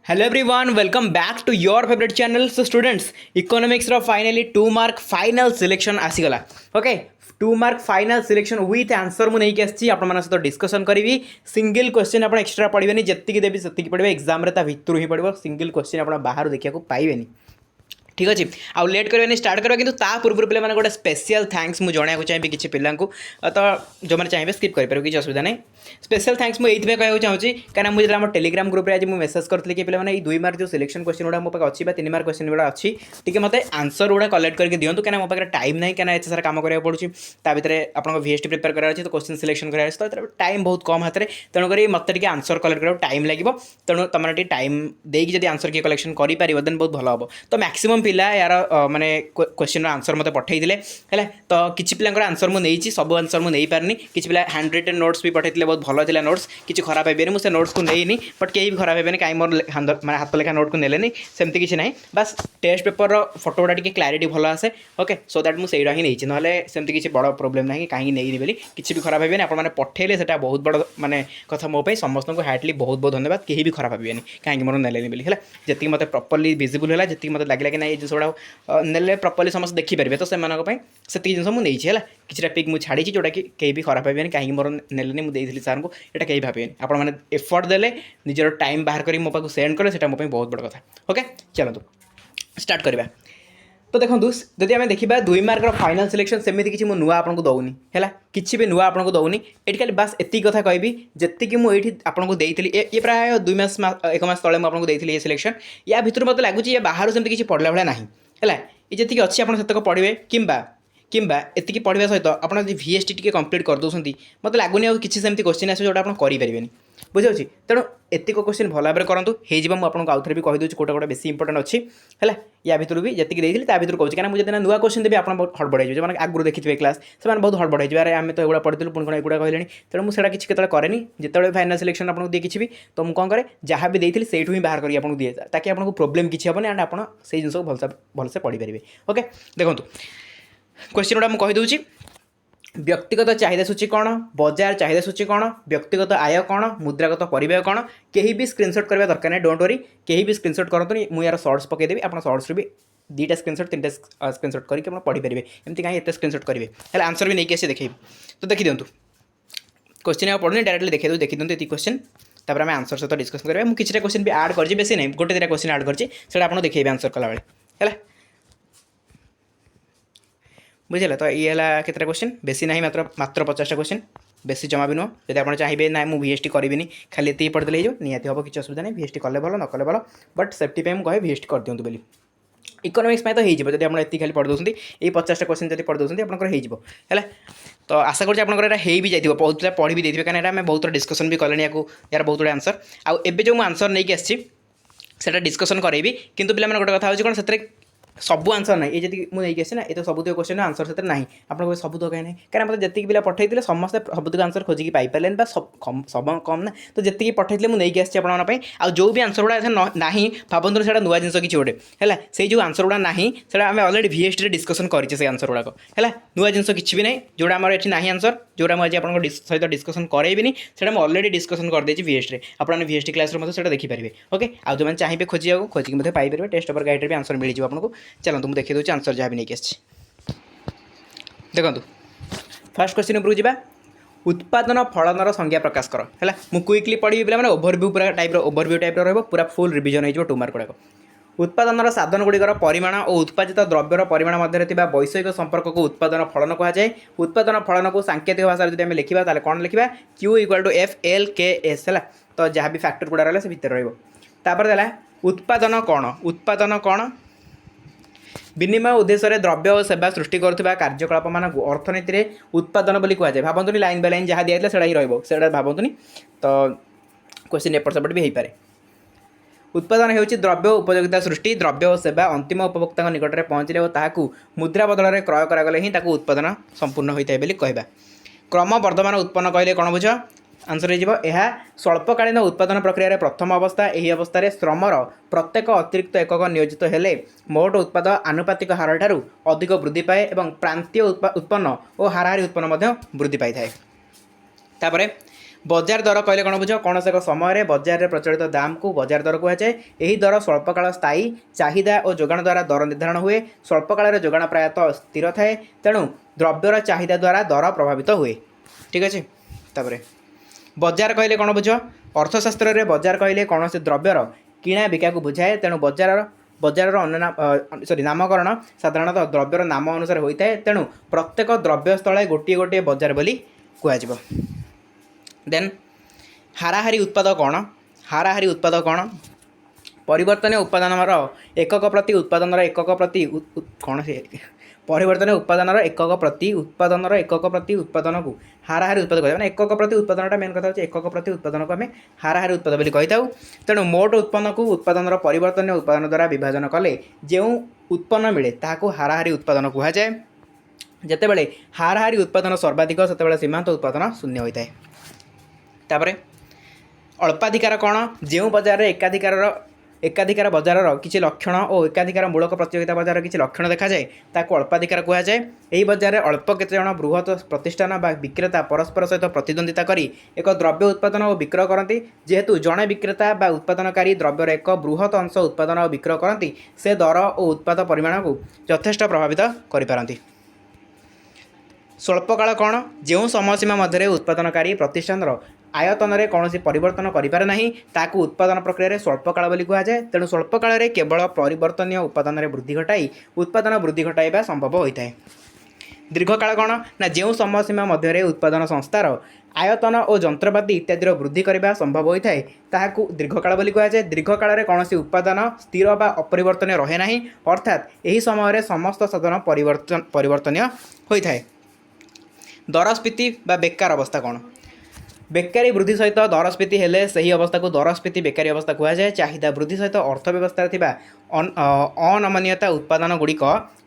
Hello everyone welcome back to your favourite channel. So students economics रो finally 2 mark final selection आसीगला। Okay 2 mark final selection with answer मु नहीं आसी आपण मन सहित डिस्कशन करी। सिंगल क्वेश्चन आप एक्सट्रा पढ़े जी देवी से पढ़े एग्जाम भितर ही पड़ो। सिंगल क्वेश्चन आप बाहर देखा पाइबे। ठीक अच्छे आउ लेट करवानी स्टार्ट करवा कि पूर्व पे गोटे स्पेशल थैंक्स मुझे जानवाक चाहिए किसी पिला तो जो मैंने चाहिए स्किप करें किसी असुविधा नहीं। स्पेशल थैंक्स मुझे कहूँ चाहिए कहीं मुझे आम टेलीग्राम ग्रुप में आज मुझे मेसेज करी कि पे 2 मार्क जो सिलेक्शन क्वेश्चन गुड़ा मो पाखे अच्छी 3 मार्क क्वेश्चन गुड़ा अच्छी टी मत आंसर गुड़ा कलेक्ट करके दिखाँ कहीं मो पाखे टाइम ना कहीं एत सारा काम करा पड़ूँ भितर आपको VST प्रिपेयर करार तो क्वेश्चन सिलेक्शन करार तो टाइम बहुत कम हाथ में तेणुक मत आंसर कलेक्ट करा टाइम लगे तेणु तुम टाइम देकी जब आंसर किए कलेक्शन कर देन बहुत भल हम तो मैक्सिमम पिला यार माने क्वेश्चन आंसर मत पठे है तो किसी पिला आंसर मुझे सब आंसर मुझे पारनी किसी पिला हैंड रिटन नोट्स भी पठे बहुत भल था नोट्स किसी खराब है मुझे नोट्स को नहीं बट कहीं भी खराब है कहीं मोर मैं हाथ लेखा नोट को नेले सेमती किसी ना बस टेस्ट पेपर फोटो गुड़ा टी क्लारीटी भल आसे ओके सो दैट मुझे ही नहीं ना सेमती किसी बड़ प्रोब्लेम ना कहीं नहीं बोली किसी भी खराब है आपने पठेले से बहुत बड़ माने कथा मो समस्त को हार्टली बहुत बहुत धन्यवाद कहीं भी खराब है कहीं मोर नेले बोली है जी मत प्रॉपर्ली विजिबल है जी मत लगे कि ना ये जिन नेले प्रॉपर्ली समस्त देखिपारे तो से जिन मुझे किसी पिक मुझे छाड़ी जोटा कि कहीं भी खराब है कहीं मोर नेले मुझे सार को यहाँ कहीं भावे आप एफर्ट देले निजर टाइम बाहर कर मो पाक सेंड कले से मोप बहुत बड़ कथा ओके चलो स्टार्ट करवा। तो देखो जदि आम देखा 2 मार्क फाइनल सिलेक्शन सेमती किसी मुझे नुआ आपको दौनी है किसी भी नुआ आपको दौनी ये खाली बास एति कथा कहबी जी मुझे आपको देती ये प्राय 2 मास 1 मास तले आपको देती ये सिलेक्शन या भितर मत लगुच ये बाहर सेमती किसी पढ़ला भाया ना है ये जी अच्छी आप पढ़े किंबा एति पढ़ा सहित आप VST टी कंप्लीट कर दौरान मत लगुनि किसी सेमती क्वेश्चन आस जोटा आप करें बुझे तेणु एतिक क्वेश्चन भल भाव में करूँ हो आपको आउ थे भी कहीदे कौटा गोटे बेस इंपोर्टेंट अच्छी है या भितर भी जी देती भितर कहूँ कहीं मुझे नुआ क्वेश्चन देवी आप बहुत हड़बड़ हो आगुरी देखिए क्लास से बहुत हड़बड़ हो अरे आम तो एगुड़ा पढ़ी पुणी कौन एगुड़ा कहले तेणु मुझे किसी केतरे कैनि जिते फाइनाल सिलेक्शन आपको दिए किसी भी तो मुझे कौन करे जहाँ भी देती से ही बाहर करके आपको दिए ताकि आपको प्रोब्लेम किसी हेनी एंड आप जिन को भलसे पढ़ी पारे ओके देखो क्वेश्चन गुड़ा मुझे कहीदे व्यक्तिगत चाहिदा सूची कौन बजार चाहिदा सूची कौन व्यक्तिगत आय कौन मुद्रागत परिव्यय कौन कहीं भी स्क्रीनशॉट करवा दरकार नहीं डोंट वरी कहीं भी स्क्रीनशॉट करते मुझे यार शॉर्ट्स पकईदेवी आप शॉर्ट्स भी 2टा स्क्रीनशॉट 3टा स्क्रीनशॉट करके पढ़ी पारे एमती कहीं एत स्क्रीनशॉट करेंगे है आंसर भी नहीं आसे देखे तो देखी दिंतु क्वेश्चन आप पढ़ुनी डायरेक्टली देखी दिंतु ये क्वेश्चन तापर आम आंसर सहित डिस्कसन करेंगे मुझे किसी क्वेश्चन भी आड कर बेसी नहीं गोटे 2टा क्वेश्चन आड कर आपको देखेबे आंसर कला बेले है बुझे तो ये है केतटा क्वेश्चन बेसी ना मात्र 50टा क्वेश्चन बेसी जमा भी नुह जब आप चाहिए ना मुझे VST करी खाली ये पढ़दे निहती हम किसी असुविधा नहीं VST कले भल न कले भल बट सेफ्टी पे मुझे VST कर दिंतु बोली इकोनॉमिक्स में तो हो जब आप खाली पढ़ दौरान ये 50टा क्वेश्चन जब पढ़ दौरान आपंकर है तो आशा करें आपंकर हो भी जाए बहुत पिला पढ़ी भी देते कहीं आम बहुत डिस्कसन भी कले यार बहुत गुड़ा आंसर आउ जो आंसर नहीं आसी डिस्कसन करेबी किंतु पिला गोटे कथा कौन से सब आंसर ना ये जी मुझे आसी ना ये तो सबुत क्वेश्चन आंसर से ना आपको सबुत कहीं कहीं मतलब जी पिला पठे समस्त सबुत आंसर खोजिकी पाइपारे सब कम ना तो जी पठे मुझे आसी आप जो भी आंसर गुड़ा ना भावतु से नुआ जिन किसी गोटे है से जो आंसर गुड़ा ना से आम अलरेडी VST डिस्कसन करें से आंसर गुड़ाक है नुआ जिन किसी भी ना जोड़ा आम ये ना आंसर जोड़ा मुझे आप सहित डिस्कसन करेबी से अलरेडी डिस्कसन करदे VST आपने VST क्लास में देखिपारे ओके आउ जो चाहिए खोजिकी पाइपर टेस्ट पेपर गाइड भी आंसर मिल जाए आपको चलते मुझे देखी दूसरी आंसर जहाँ भी नहीं आसी देखो फर्स्ट क्वेश्चन उपरू जा उत्पादन फलनर संज्ञा प्रकाश कर है मुझे क्विकली पढ़ी पे ओभरव्यू पूरा टाइप ओभरव्यू टाइप पूरा फुल रिविजन हो 2 मार्क गुड़ाक उत्पादन साधन गुड़िकर परिमाण और उत्पादित द्रव्यर परिमाण मध्य वैषयिक संपर्क को उत्पादन फलन कहुए उत्पादन फलन को सांकेतिक भाषा जब लिखा ताले कौन लिखा Q = FLKS है तो जहाँ भी फैक्टर गुड़ा रहा से भितर रहा उत्पादन कौन विनिमय उद्देश्य द्रव्य और सेवा सृष्टि करुवा कार्यकलाप मान अर्थनीति उत्पादन बोली कहुए भावतुनि लाइन बाय लाइन जहाँ दिया से ही भावतुनि तो क्वेश्चन एपट सेपट भी हो पारे उत्पादन होउछि द्रव्य उपयोगिता सृष्टि द्रव्य और सेवा अंतिम उपभोक्ता निकट में पहुँचले और ताकू मुद्रा बदल में क्रय करागले ही ताकू उत्पादन संपूर्ण होता है कहवा क्रम वर्धमान उत्पन्न कहले कौन बुझ आंसर हो स्वल्पकालीन उत्पादन प्रक्रिया प्रथम अवस्था यही अवस्था श्रमर प्रत्येक अतिरिक्त एकक नियोजित हेले मोट उत्पाद आनुपातिक हार ठारू अधिक वृद्धि पाए और प्रांतीय उत्पन्न और हाराहारी उत्पन्न वृद्धि पाई थाए बजार दर कहले कौन बुझ कौन से एक समय बजार में प्रचलित दाम को बजार दर कहुए। यही दर स्वल्पकाल स्थायी चाहिदा और जोगाण द्वारा दर निर्धारण हुए। स्वल्पकाल जोगाण प्रायतः स्थिर थाए तेणु द्रव्यर चाहिदा द्वारा दर प्रभावित हुए। ठीक अच्छे। तापर बजार कहले कौन बुझ अर्थशास्त्र में बजार कहले कौन से द्रव्यर किणा बिका को बुझाए। तेणु बजार अन्य नामकरण साधारणतः द्रव्यर नाम अनुसार होता है। तेणु प्रत्येक द्रव्य स्थल गोटे गोटे बजार बोली कहुए। देन हाराहारी उत्पाद कौन? हाराहारी उत्पाद कौन? परिवर्तन उत्पादन एकक प्रति उत्पादन एकक प्रति कौन से परिवर्तन उत्पादन एकक प्रति उत्पादन को हाराहारी उत्पाद कह एकक प्रति उत्पादन मेन कथा एकक प्रति उत्पादन को आम हाराहारी उत्पाद बोली कही। तेणु मोट उत्पन्न को उत्पादन परिवर्तन उत्पादन द्वारा विभाजन कले जो उत्पन्न मिले ताकू हाराहारी उत्पादन कहुए। जितेबाला हाराहारी उत्पादन सर्वाधिक से सीमांत उत्पादन शून्य होता है। तापर अल्पाधिकार कौन? जो बजार एकाधिकार बजार किसी लक्षण और एकाधिकार मूलक प्रतियोगिता बजार किसी लक्षण देखा जाए ताको अल्पाधिकार कहुए। यही बजार अल्प केते जण बृहत प्रतिष्ठान बा विक्रेता परस्पर सहित प्रतिद्वंदिता करी एक द्रव्य उत्पादन और विक्रय करती। जेहेतु जड़े विक्रेता बा उत्पादनकारी द्रव्यर एक बृहत अंश उत्पादन और विक्रय करती से दर और उत्पाद परिमाण को यथेष्ट प्रभावित करिपारंती। स्वल्पकाल कौन? जो समयसीमा मध्य उत्पादनकारी प्रतिष्ठान आयतन में कौन परिवर्तन करें ना ताकू उत्पादन प्रक्रिया स्वल्पकाल बोली कहुए। तेणु स्वल्पकाल केवल परिवर्तनीय उत्पादन में वृद्धि घटाई उत्पादन वृद्धि घटाइबा संभव होता है। दीर्घकाल कौन? ना जो समयसीमा मध्य उत्पादन संस्थार आयतन और जंत्रपाति इत्यादि वृद्धि करने संभव होता है ताकू दीर्घकाल बोली कहुए। दीर्घकाल में कौन उत्पादन स्थिर बा अपरिवर्तन रहे ना अर्थात यही समय समस्त साधन परिवर्तनीय होता है। दरस्फीति बा बेकार अवस्था कौन? बेकारी वृद्धि सहित दरस्फीति हेले सही अवस्था को दरस्फीति बेकारी अवस्था कहुए। चाहिदा वृद्धि सहित अर्थव्यवस्था अनमनीयता उत्पादन गुड़िक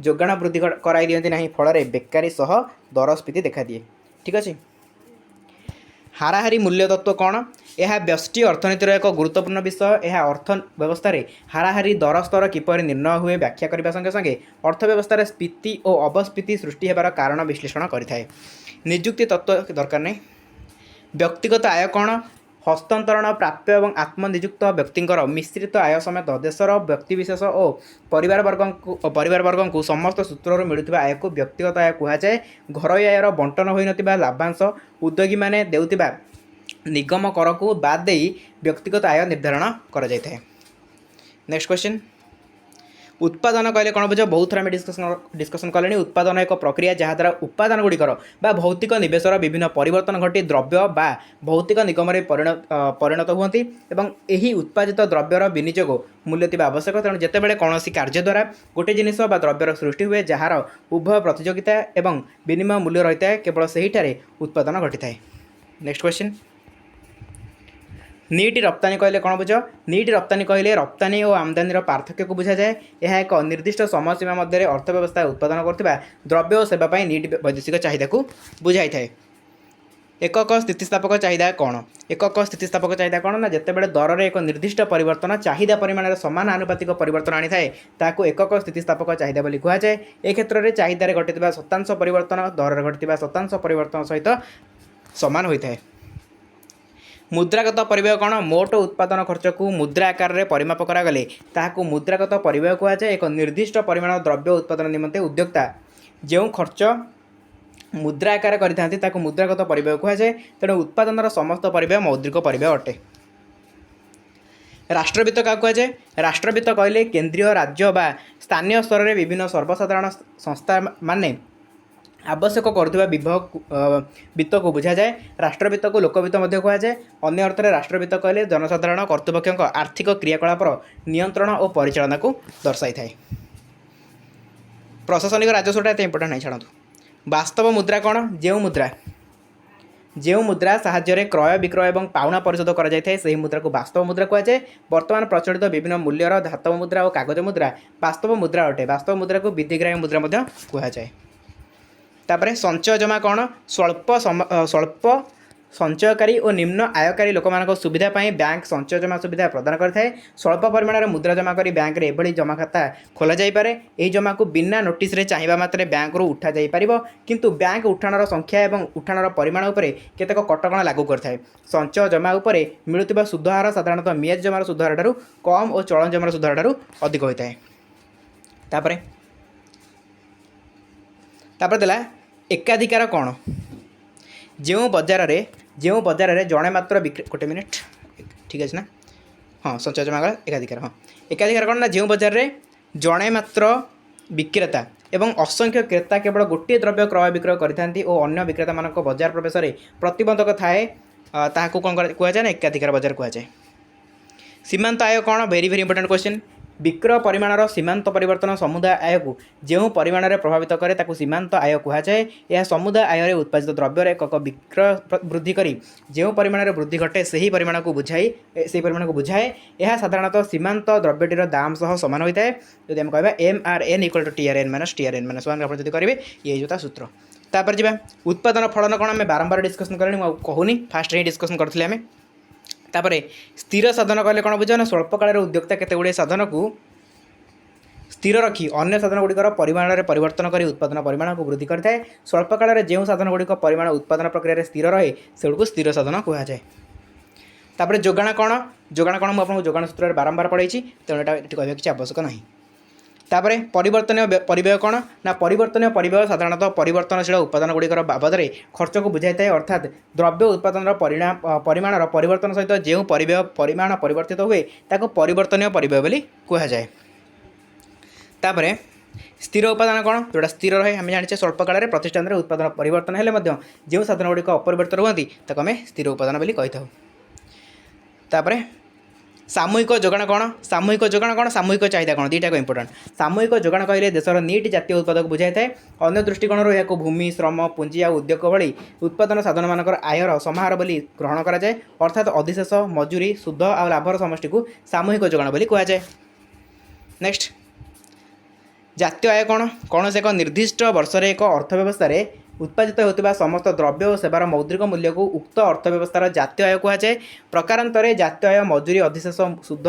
जोगाण वृद्धि कराई दियंती नहीं फल बेकारी सह दरस्फीति देखा दिए। ठीक अच्छे। हाराहारी मूल्य तत्व कौन? यह व्यष्टि अर्थनीतिर एक गुरुत्वपूर्ण विषय। यह अर्थ व्यवस्था हाराहारी दर स्तर किपर निर्णय हुए व्याख्या करने संगे संगे अर्थव्यवस्था स्फीति और अवस्फीति सृष्टि होबार कारण विश्लेषण करें। निजुक्ति तत्व दरकार नहीं। व्यक्तिगत आय कौन? हस्तांतरण प्राप्य और आत्मनिजुक्त व्यक्तिंकर मिश्रित आय समेत देशर व्यक्तिविशेष और परिवार वर्ग को समस्त सूत्रु मिलुवा आय को व्यक्तिगत आय कहुए। घरोई आयर बंटन हो नथिबा लाभांश उद्योगी माने देउथिबा निगम कर को बाद दे व्यक्तिगत आय निर्धारण करा जाय थाए। नेक्स्ट क्वेश्चन उत्पादन कहले कौन बुझ? बहुत थर आम डिस्कसन कले। उत्पादन एक प्रक्रिया जहाँद्वारा उपादान गुड़िकर भौतिक निवेशर विभिन्न परिवर्तन घटी द्रव्य बा भौतिक निगम परिणत हुंती एवं यही उत्पादित द्रव्यर विनियोग मूल्य आवश्यक। तेणु जितेबाला कौन कार्य द्वारा गोटे जिनिस बा द्रव्यर सृष्टि हुए जार उभय प्रतियोगिता एवं विनिमय मूल्य रही है केवल सहीठारे उत्पादन घटी थाए। नेक्स्ट क्वेश्चन नीट रप्तानी कहले कौन बुझ? नीट रप्तानी कहले रप्तानी और आमदानी पार्थक्य को बुझा जाए। यह एक निर्दिष्ट समय सीमा मध्य अर्थव्यवस्था उत्पादन करथिबा द्रव्य और सेवा पाई नीट वैदेशिक चाहिदा को बुझाई थाए। एकक स्थितिस्थापक चाहिदा कौन? एकक स्थितिस्थापक चाहिदा कौन? ना जितेबाला दर में एक निर्दिष्ट परिवर्तन चाहिदा परिमाण समान आनुपातिक परिवर्तन आनी थाए ताकू एकक स्थितिस्थापक चाहिदा बोली कहुए। ए क्षेत्र में चाहिदार घटिया शतांश परिवर्तन दर में घटिया शतांश परिवर्तन सहित समान होता है। मुद्रागत परिव्यय कौन? मोट उत्पादन खर्च को मुद्रा आकार में परिमाप करागले ताकू मुद्रागत परिव्यय कहुए। एक निर्दिष्ट परिमाण द्रव्य उत्पादन निमंते उद्योक्ता जो खर्च मुद्रा आकार करता मुद्रागत परिव्यय कहुए। तेणु उत्पादन समस्त परिव्यय मौद्रिक परिव्यय अटे। राष्ट्रवित्त क्या कहुए? राष्ट्रवित्त कहले केंद्रीय राज्य बा स्थानीय स्तर में विभिन्न सर्वसाधारण संस्था माने आवश्यक करुवा वित्त को बुझा जाए। राष्ट्रवित्त को लोकवित्त कहुए। अन्य अर्थ में राष्ट्रवित्त कहले जनसाधारण कर्तृपक्ष आर्थिक क्रियाकलापर नियंत्रण और परिचालना को दर्शाई थाए। प्रशासनिक राजस्वटा एत इंपोर्टाट नहीं छाड़ू। वास्तव मुद्रा कौन? जो मुद्रा साहाय्य क्रय विक्रय और पाउना परिशोध कर मुद्रा को वास्तव मुद्रा कहुए। वर्तमान प्रचलित विभिन्न मूल्यर धातव मुद्रा और कागज मुद्रा वास्तव मुद्रा अटे। वास्तव मुद्रा को विधिग्राह्य मुद्रा कहुए। तापर संचय जमा कौन? स्वल्प संचयकारी और निम्न आयकारी लोक सुविधा बैंक संचय जमा सुविधा प्रदान करता है। स्वल्प परिमाण मुद्रा जमा करी बैंक रे एभली जमा खाता खोल जापे। यह जमा को बिना नोटिस रे चाहिए मात्रे बैंक रू उठा जापर, किंतु बैंक उठाणर संख्या और उठाणर परिमाण उपर केतेक कटकणा लागू करता है। संचय जमा उपर मिलुवा सुध हार साधारणतः मियाद जमार सुध हार ठारू कम और चलन जमार सुध हार ठारू अधिक होता है। तापर देला एकाधिकार कौन, जो बजार रे जड़े मात्र गोटे मिनिट ठीक अच्छे ना, हाँ संचय जमा एकाधिकार, हाँ एकाधिकार कौन ना जो बजार रे जड़े मात्र विक्रेता एवं असंख्य क्रेता केवल गोटे द्रव्य क्रय विक्रय करते और अन्य विक्रेता मान बजार प्रवेश में प्रतिबंधक थाए ताकू कौन कहुए ना एकाधिकार बजार कहुए। सीमांत आय कौन, वेरी वेरी इंपोर्टेंट क्वेश्चन। विक्रय परिमाणर सीमांत परिवर्तन समुदाय आय को जो परिमाण में प्रभावित करे ताकू सीमांत आय कहुए। यह समुदाय आय रे उत्पादित द्रव्य एक विक्रय वृद्धि करी जो परिमाण में वृद्धि घटे से परिमाण को बुझाए। यह साधारणतः सीमांत द्रव्यटीर दाम सह सामान होता है। जब आम कह MRN = TRN minus TRN minus 1 आप करेंगे ये जोता सूत्र। तापर जी उत्पादन फलन कौन आम बारंबार डिस्कसन करें कहूनी, फास्ट ही डिस्कसन करते आम। तापर स्थिर साधन कहले कौन बुझ ना, स्वल्प काल उद्योक्ता केते गुड़े साधन को स्थिर रखी अन्य साधन गुड़िकर परिमाण में परिवर्तन कर उत्पादन परिमाण को वृद्धि करता है। स्वल्प काल में जो साधन गुड़िक परिमाण उत्पादन प्रक्रिया स्थिर रहे से स्थिर साधन कहुए। तापर जोगाण कौन, मुझे जोगाण सूत्र बारंबार पढ़ाई, तेणु यहाँ कहना किसी आवश्यक ना। तापर परिवर्तनीय परिव्यय कौन ना, परिवर्तनीय परिव्यय साधारणतः परिवर्तनशील उत्पादन गुड़िकर बाबद में खर्च को बुझाई था, अर्थात द्रव्य उत्पादन परिमाण परिवर्तन सहित जो परिव्यय परिमाण परिवर्तित हुए ताको परिवर्तनीय परिव्यय बोली कहुए। तापर स्थिर उत्पादन कौन, जोटा स्थिर रहे आम जाने स्वल्प काल में प्रतिष्ठान में उत्पादन परिवर्तन हेले जो साधन गुड़िक अपरिवर्तित रुहति ताको आम स्थिर उत्पादन बोली कही था। तापर सामूहिक जोगाण कौन, सामूहिक चाहिदा कौन, दुईटा इंपोर्टेंट। सामूहिक जोगाण कहले देशर नीट जातीय उत्पादक बुझाई था। अन्य दृष्टिकोण या भूमि श्रम पुंजी आ उद्योग भली उत्पादन साधन मानक आयर समाहार बोली ग्रहण करा जाए, अर्थात अधिशेष मजूरी सुध आ लाभर समष्टि को सामूहिक जोगाण बोली कहा जाए। नेक्स्ट जातीय आय कौन से एक निर्दिष्ट वर्ष एक अर्थव्यवस्था उत्पादित होता समस्त द्रव्य और सेवार मौद्रिक मूल्य को उक्त अर्थव्यवस्थार जातीय आय कहुए। प्रकारांतरे जातीय आय मजूरी अधिशेष शुद्ध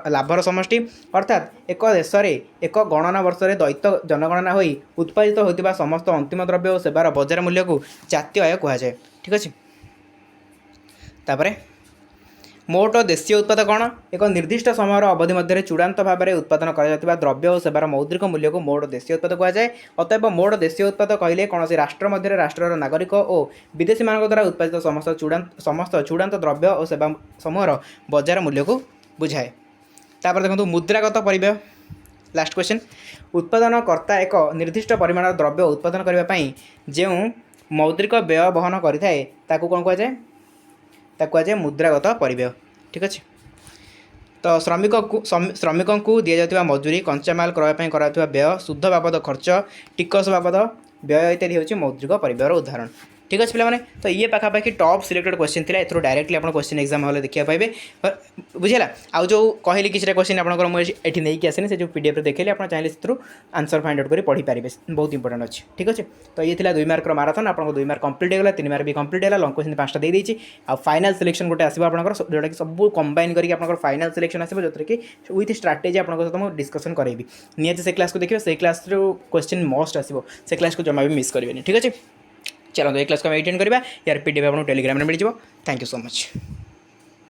लाभर समष्टि, अर्थात एक देश में एक गणना वर्ष में द्वैत जनगणना हो उत्पादित होता समस्त अंतिम द्रव्य और सेवार बजार मूल्य को जातीय आय कहुए। ठीक अच्छे। तापर मोट देशीय उत्पाद कौन, एक निर्दिष्ट समय अवधि मध्य चूड़ांत भाव में उत्पादन कर द्रव्य और सेवार मौद्रिक मूल्य को मोट देशीय उत्पाद कहुए। अतएव मोट देशीय उत्पाद कहले कौन से राष्ट्र मध्य राष्ट्र नागरिक और विदेशी मान द्वारा उत्पादित समस्त चूड़ांत द्रव्य और सेवा समूहर बजार मूल्य को बुझाए। तापर देखो मुद्रागत परिव्यय, लास्ट क्वेश्चन। उत्पादनकर्ता एक निर्दिष्ट परिमाण द्रव्य उत्पादन करने जो मौद्रिक व्यय बहन करें ताकू कौन कहुए, कहुए मुद्रागत परिव्यय। ठीक अच्छे। तो श्रमिकों को दि जाता मजूरी कंचामाल क्रय करा व्यय शुद्ध बाबद खर्च टिकस बाबद व्यय इत्यादि हूँ मौद्रिक परिव्ययर उदाहरण। ठीक अच्छे पे तो ये पाखापाखि टॉप सिलेक्टेड क्वेश्चन थी। एथर डायरेक्टली आप क्वेश्चन एग्जाम हॉल देखा पाए बुझेगा। आउ जो कहली कि क्वेश्चन आपंकर मुझे नहीं आसनी से जो PDF देखिए आप चाहिए से आंसर फाइंड आउट कर पढ़ी पारे, बहुत इंपोर्टेंट अच्छे। ठीक अच्छे। तो ये 2 मार्क माराथन आपको 2 मार्क कंप्लीट होगा, 3 मार्क भी कंप्लीट है। लंग क्वेश्चन 5टा देती आ फाइनाल सिलेक्शन गोटे आसो आप जोटा कि सब कंबाइन करके फाइनाल सिलेक्शन आसो जो कि विथ स्ट्राटेजी आप सहित डिस्कसन करेंगी। निहत से क्लास को देखिए, से क्लास क्वेश्चन मस्ट आसो, से क्लास को जमा भी मिस करेंगे। ठीक अच्छे। चलो ये क्लास को अटेंड करवा, यार PDF आपको टेलीग्राम में मिल जाए। Thank you so much.